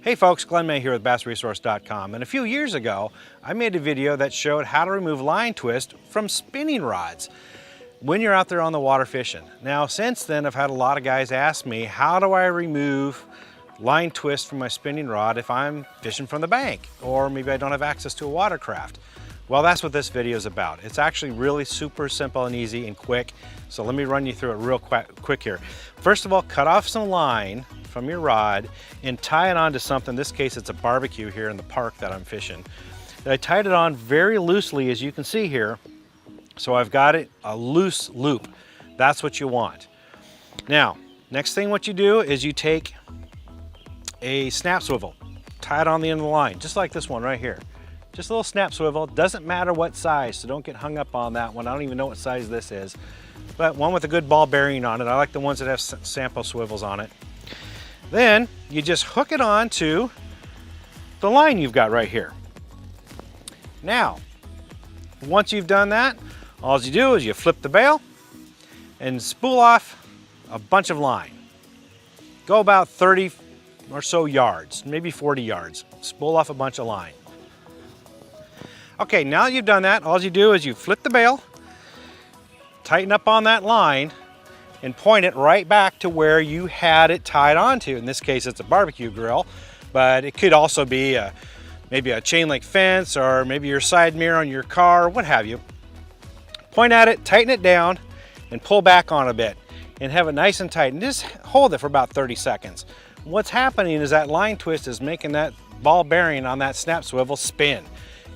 Hey folks, Glenn May here with BassResource.com, and a few years ago I made a video that showed how to remove line twist from spinning rods when you're out there on the water fishing. Now since then I've had a lot of guys ask me, how do I remove line twist from my spinning rod if I'm fishing from the bank, or maybe I don't have access to a watercraft? Well, that's what this video is about. It's actually really super simple and easy and quick, so let me run you through it real quick here. First of all, cut off some line from your rod and tie it onto something. In this case, it's a barbecue here in the park that I'm fishing. I tied it on very loosely, as you can see here, so I've got it a loose loop. That's what you want. Now, next thing what you do is you take a snap swivel, tie it on the end of the line, just like this one right here. Just a little snap swivel, doesn't matter what size, so don't get hung up on that one. I don't even know what size this is, but one with a good ball bearing on it. I like the ones that have sample swivels on it. Then you just hook it on to the line you've got right here. Now, once you've done that, all you do is you flip the bail and spool off a bunch of line. Go about 30 or so yards, maybe 40 yards. Spool off a bunch of line. Okay, now that you've done that, all you do is you flip the bail, tighten up on that line, and point it right back to where you had it tied onto. In this case, it's a barbecue grill, but it could also be maybe a chain link fence, or maybe your side mirror on your car, what have you. Point at it, tighten it down, and pull back on a bit, and have it nice and tight, and just hold it for about 30 seconds. What's happening is that line twist is making that ball bearing on that snap swivel spin.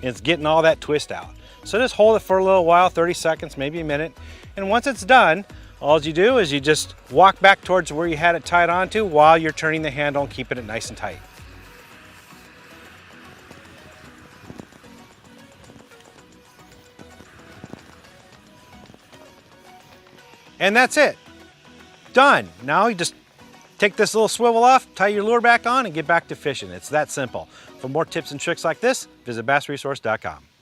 It's getting all that twist out. So just hold it for a little while, 30 seconds, maybe a minute. And once it's done, all you do is you just walk back towards where you had it tied onto while you're turning the handle and keeping it nice and tight. And that's it. Done. Now you just take this little swivel off, tie your lure back on, and get back to fishing. It's that simple. For more tips and tricks like this, visit BassResource.com.